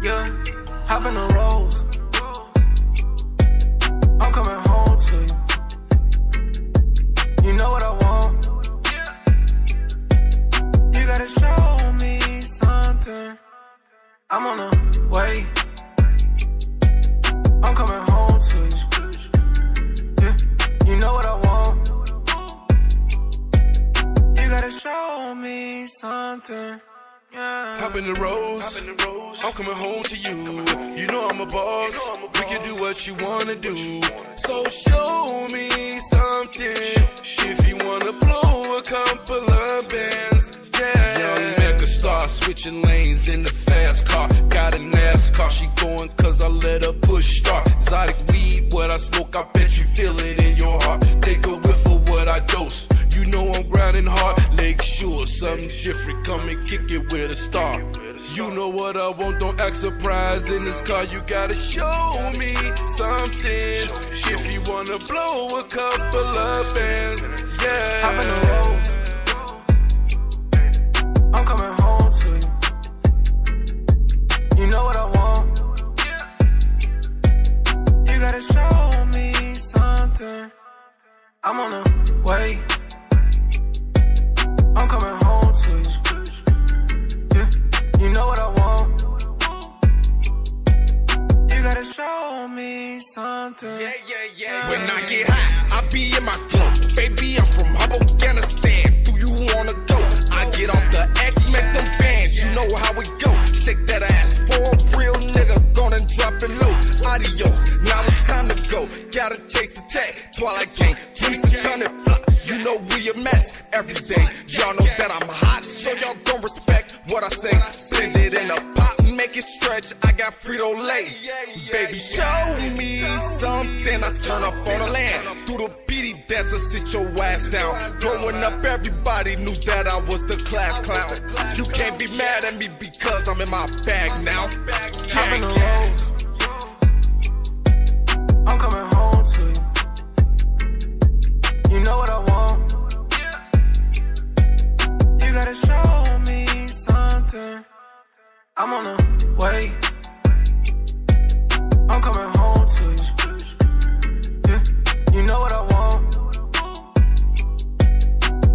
Yeah, hop in the rolls. I'm coming home to you. You know what I want. You gotta show me something. I'm on the way. I'm coming home to you. Yeah, you know what I want. You gotta show me something. Yeah. Hop in the rose, I'm coming home to you. You know I'm a boss, we can do what you wanna do. So show me something, if you wanna blow a couple of bands, yeah. Young Megastar, switching lanes in the fast car. Got a NASCAR, she going cause I let her push start. Exotic weed, what I smoke, I bet you feel it in your heart. Take a whiff of what I dose. You know I'm grinding hard, Lake Shore, something different, come and kick it with a star. You know what I want, don't act surprised in this car, you gotta show me something, if you wanna blow a couple of bands, yeah. Hop in the rolls. I'm coming home to you. You know what I want. You gotta show me something. I'm on the way. I'm coming home to you. Yeah, you know what I want. You gotta show me something. Yeah. When I get hot, I be in my flow. Baby, I'm from Afghanistan. Do you wanna go? I get off the X, make them bands. You know how we go. Shake that ass for a real nigga. Gonna drop it low. Adios. Now it's time to go. Gotta chase the check. Twilight King, 2600 block. You know we a mess every day. Y'all know that I'm hot, so y'all gon' respect what I say. Blend it in a pot, make it stretch. I got Frito-Lay. Baby, show me something. I turn up on the land. Through the beady dancer, sit your ass down. Growing up, everybody knew that I was the class clown. You can't be mad at me because I'm in my bag now. Hop in the rolls. I'm coming home to you. You know what I want. You gotta show me something. I'm on the way. I'm coming home to you. Yeah, you know what I want.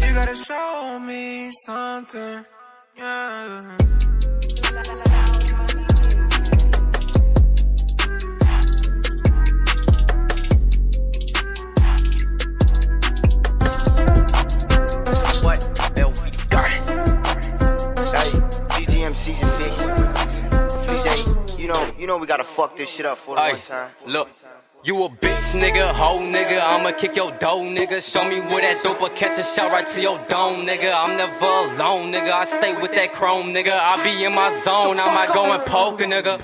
You gotta show me something. Yeah. You know we gotta fuck this shit up for the one time. Look, you a bitch nigga, hoe nigga, I'ma kick your dough nigga. Show me where that dope or catch a shot right to your dome nigga. I'm never alone nigga, I stay with that chrome nigga. I be in my zone, I might go and poke a nigga.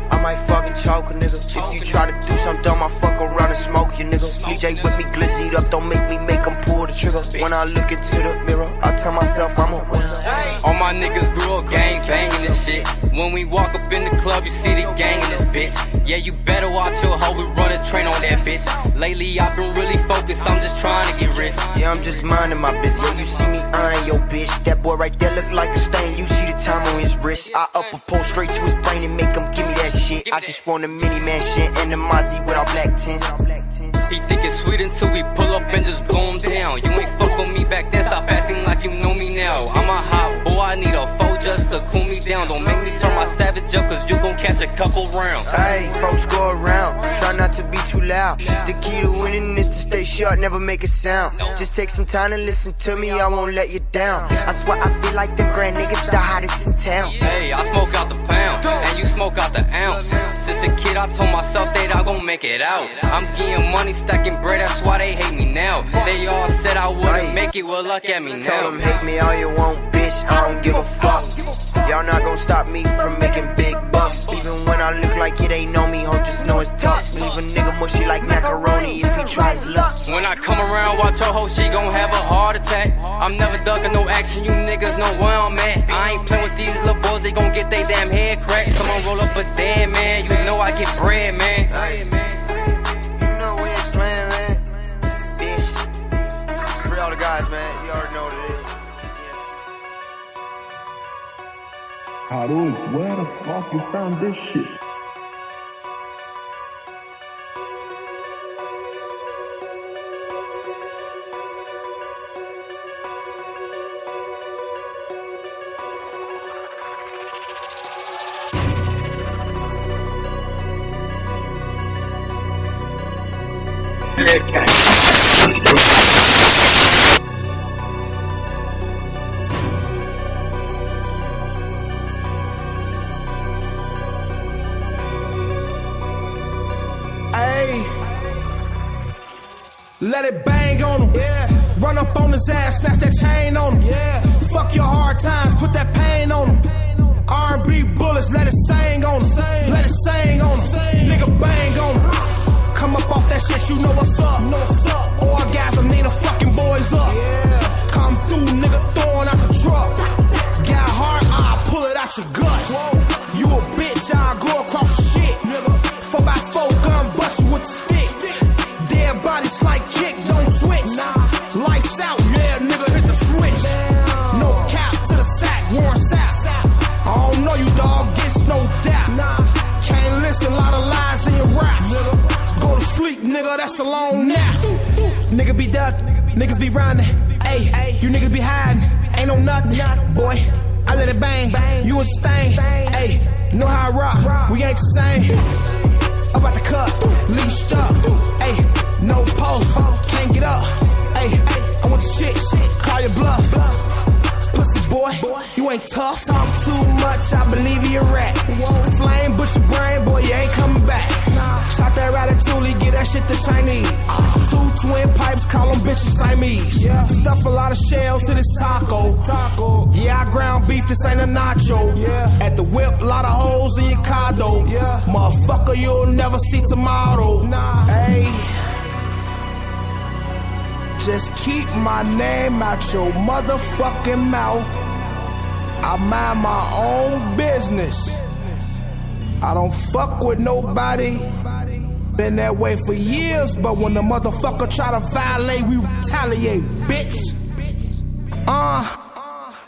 I might fucking choke a nigga. If you try to do something dumb, I fuck around and smoke you nigga. DJ with me glizzied up, don't make me make him pull the trigger. When I look into the mirror, I tell myself I'm a winner. All my niggas grew up gang banging this shit. When we walk up in the club, you see the gang in this bitch. Yeah, you better watch your hoe, we run a train on that bitch. Lately I've been really focused, I'm just trying to get rich. Yeah, I'm just minding my business. Yeah, you see me eyeing your bitch. That boy right there look like a stain. You see the time on his wrist. I up a pole straight to his brain and make him give me that shit. I just want a mini mansion and a Mozzie with our black tints. He think it's sweet until we pull up and just boom down. You ain't fuck with me back then, stop acting like you know me now. I'm a hot boy, I need a foe just to cool me down. Don't make me turn my savage up, cause you gon' catch a couple rounds. Hey, folks go around, try not to be too loud. The key to winning is to stay short, never make a sound. Just take some time and listen to me, I won't let you down. I swear I feel like them grand niggas the hottest in town. Hey, I smoke out the pound, and you smoke out the ounce. Since a kid I told myself they not gon' make it out. I'm getting money, stacking bread, that's why they hate me now. They all said I wouldn't make it, well look at me now. Tell them hate me all you want, bitch, I don't give a fuck. Y'all not gon' stop me from making big bucks. Even when I look like it ain't know me, ho, just know it's tough. Leave a nigga mushy like macaroni if he tries luck. When I come around, watch your hoe, she gon' have a heart attack. I'm never ducking no action, you niggas know where I'm at. I ain't playing with these little boys, they gon' get they damn head cracked. Someone roll up a dead man, you know I get bread, man. Hey, man, you know we ain't playing, man. Bitch, for all the guys, man, you already know what it is. Harold, where the fuck you found this shit? Let it bang on him, yeah. Run up on his ass, snatch that chain on him, yeah. Fuck your hard times, put that pain on him. R&B bullets, let it sing on him, let it sing on him. Nigga bang on him. Come up off that shit, you know what's up. Orgasm, need the fucking boys up. Yeah. Come through, nigga, throwing out the truck. Got hard, I'll pull it out your guts. Whoa. You a bitch, I'll go across the shit. 4x4 gun, bust you with the stick. Dead bodies like kick, don't switch. Lights out, yeah, nigga, hit the switch. No cap to the sack, Warren Sapp. I don't know you, dog, gets no doubt. Can't listen, lot of lies in your raps. Go to sleep, nigga, that's a long nap. Nigga be ducked, niggas be running. Ayy, you niggas be hiding, ain't no nothing. Boy, I let it bang, you a stain. Ayy, know how I rock, we ain't the same. About the cut, leashed up. Ayy, no pulse, can't get up. Ayy, I want the shit, call your bluff. Pussy boy, you ain't tough. Talk too much, I believe you a rat. Flame, butcher brain, boy, you ain't coming back. Shot that ratatouille, get that shit to Chinese. 2 twin pipes, call them bitches Siamese. Stuff a lot of shells to this taco. Yeah, I ground beef, this ain't a nacho. At the whip, lot of holes in your condo. Motherfucker, you'll never see tomorrow. Ayy. Just keep my name out your motherfucking mouth. I mind my own business. I don't fuck with nobody. Been that way for years, but when the motherfucker try to violate, we retaliate, bitch.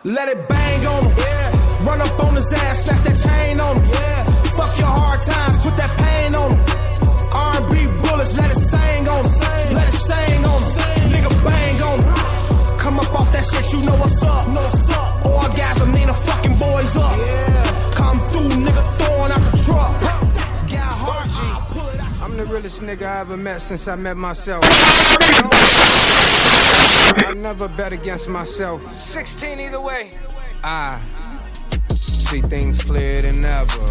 Let it bang on him. Yeah. Run up on his ass, snatch that chain on him. Yeah. Fuck your hard times, put that pain on him. R&B bullets, let it sing on him. Let it sing on him. Nigga bang on him. Come up off that shit, you know what's up. Orgasm, need the fucking boys up. Yeah. Come through, nigga, throwing out the truck. Got hard, I'll pull it out. I'm the realest nigga I ever met since I met myself. I never bet against myself. 16 either way. I see things clearer than ever.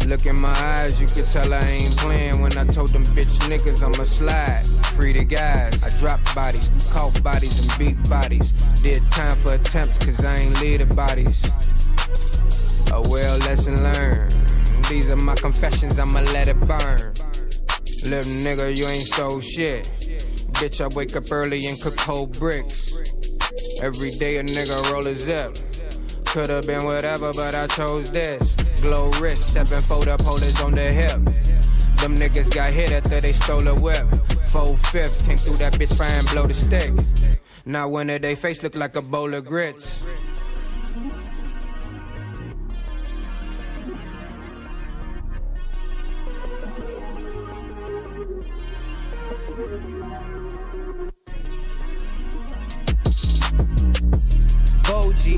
Look in my eyes, you can tell I ain't playing. When I told them bitch niggas I'ma slide. Free the guys, I drop bodies, caught bodies and beat bodies. Did time for attempts cause I ain't leader bodies. A well lesson learned. These are my confessions, I'ma let it burn. Little nigga, you ain't so shit. Bitch, I wake up early and cook whole bricks. Every day a nigga roll a zip. Could've been whatever, but I chose this. Glow wrist, 7-fold up holders on the hip. Them niggas got hit after they stole a whip. 4/5, came through that bitch fire and blow the stick. Now one of they face look like a bowl of grits.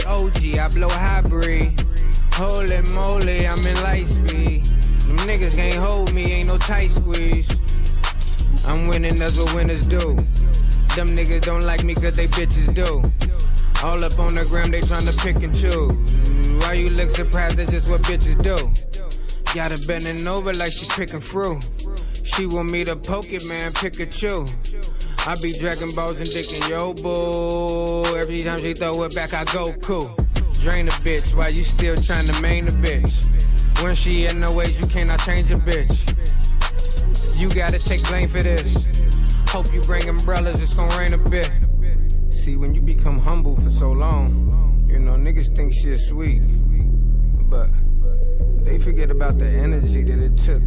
OG, I blow hybrid. Holy moly, I'm in light speed. Them niggas can't hold me, ain't no tight squeeze. I'm winning, that's what winners do. Them niggas don't like me cause they bitches do. All up on the gram, they tryna pick and choose. Why you look surprised, that's just what bitches do. Got her bending over like she picking fruit. She want me to poke it, man, Pikachu. I be dragging balls and dicking yo boo. Every time she throw it back, I go cool. Drain a bitch while you still trying to main a bitch. When she in no ways, you cannot change a bitch. You gotta take blame for this. Hope you bring umbrellas, it's gon' rain a bit. See, when you become humble for so long, you know, niggas think shit's sweet. But they forget about the energy that it took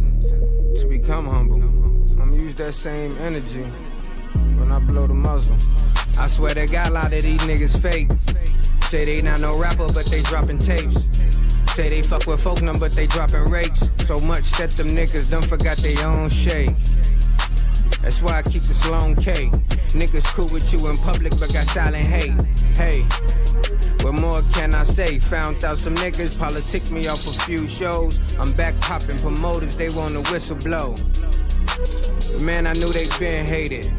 to become humble. I'ma use that same energy when I blow the muzzle. I swear to God, a lot of these niggas fake. Say they not no rapper, but they dropping tapes. Say they fuck with folk num, but they dropping rakes. So much that them niggas done forgot they own shake. That's why I keep the Sloan K. Niggas cool with you in public, but got silent hate. Hey, what more can I say? Found out some niggas politic me off a few shows. I'm back popping promoters, they want a whistle blow. Man, I knew they been hated.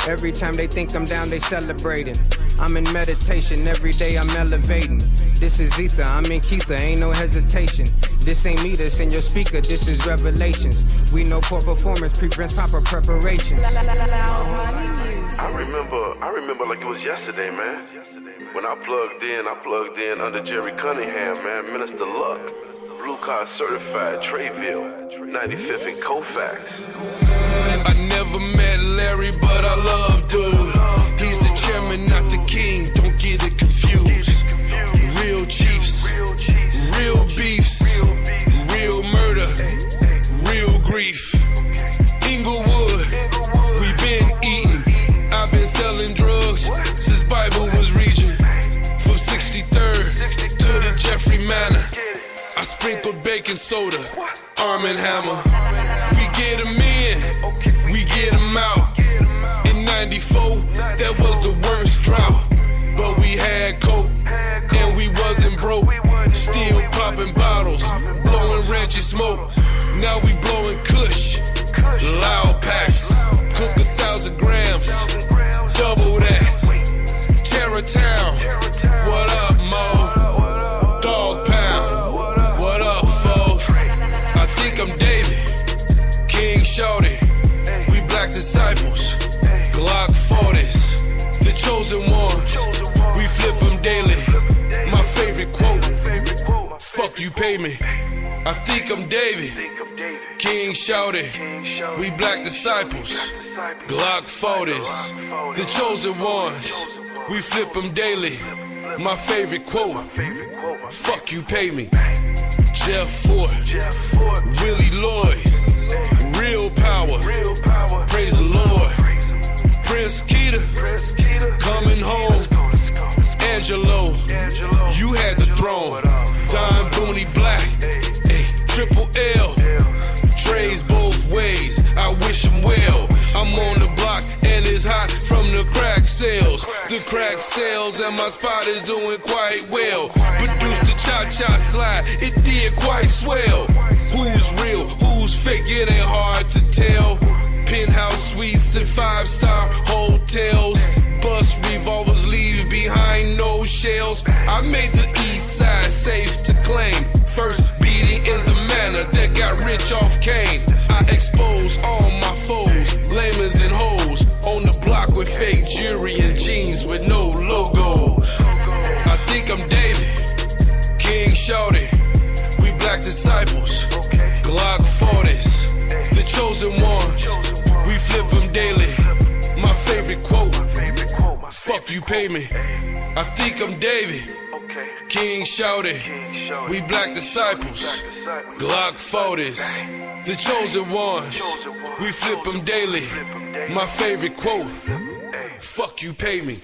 Every time they think I'm down, they celebrating. I'm in meditation, every day I'm elevating. This is ether, I'm in Keitha, ain't no hesitation. This ain't me, this in your speaker, this is revelations. We know poor performance prevents proper preparation. I remember like it was yesterday, man. When I plugged in under Jerry Cunningham, man, Minister Luck. Blue Card certified, Trayville, 95th and Colfax. I never met Larry, but I love dude. He's the chairman, not the king, don't get it confused. Real chiefs, real beefs, real murder, real grief. Inglewood, we been eating. I've been selling drugs since Bible was reaching. From 63rd to the Jeffrey Manor, I sprinkled baking soda, Arm & Hammer. We get them in, we get them out. In 94, that was the worst drought. But we had coke, and we wasn't broke. Still popping bottles, blowing Reggie smoke. Now we blowing Kush, loud packs. Cook 1,000 grams, double that. Terror Town, what up, Mo? Dog Pound, what up, folks? I think I'm David, King Shorty. We black disciples, Glock 40s, the chosen ones. We flip them daily. My favorite quote, fuck you pay me. I think I'm David, King Shorty. We black disciples, Glock 40s, the chosen ones. We flip them daily. My favorite quote, fuck you pay me. Jeff Ford, Willie Lloyd, real power, praise the Lord. Prince Keita, coming home. Angelo, you had the throne. Don Booney Black, Triple L, Dre's both ways, I wish him well. I'm on the block and it's hot from the crack sales. The crack sales and my spot is doing quite well. Produced the cha-cha slide, it did quite swell. Who's real, who's fake, it ain't hard to tell. Penthouse suites and 5-star hotels. Bus revolvers leave behind no shells. I made the east side safe to claim. First beating in the manor that got rich off Kane. I expose all my foes, lamers and hoes. On the block with fake jewelry and jeans with no logos. I think I'm David, King Shorty. We black disciples, Glock 40s, the chosen ones. We flip them daily. My favorite quote, fuck you pay me. I think I'm David, King Shorty. We black disciples, Glock 40s, the chosen ones. We flip them daily. My favorite quote, fuck you pay me.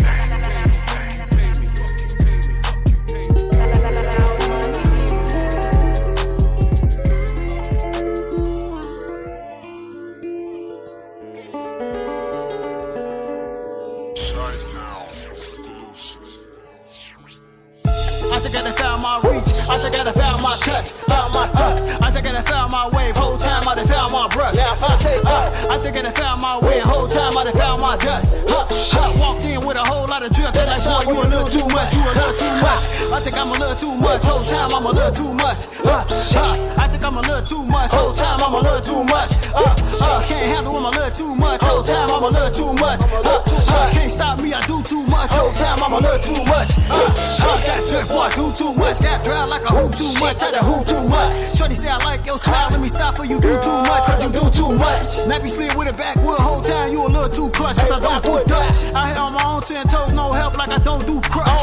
I think I found my reach, I think I found my touch, I think I found my wave, whole time I done found my brush. I think I found my way, whole time I done found my dust. Walked in with a whole lot of drift, they like, boy, you a little too much, you a little too much. I think I'm a little too much, whole time I'm a little too much. I think I'm a little too much, whole time I'm a little too much. Can't handle when I'm a little too much, whole time I'm a little too much. Can't stop me, I do too much, whole time I'm a little too much. Got drift, boy, do too much, got dry like a hoop too much, I done hoop too much. Shorty say I like your smile, let me stop for you do too much, cause you do too much. Nappy slid with a backwood, whole time you a little too clutch, cause I don't do Dutch. I hit on my own 10 toes, no help like I don't do crutch. I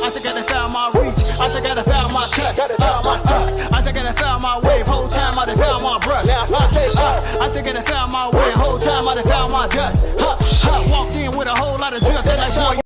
think I done found my reach, I think I done found my touch. I think I done found my wave, whole time I done found my brush. I think I done found my way, whole time I done found my dust. Walked in with a whole lot of drift, they like, boy,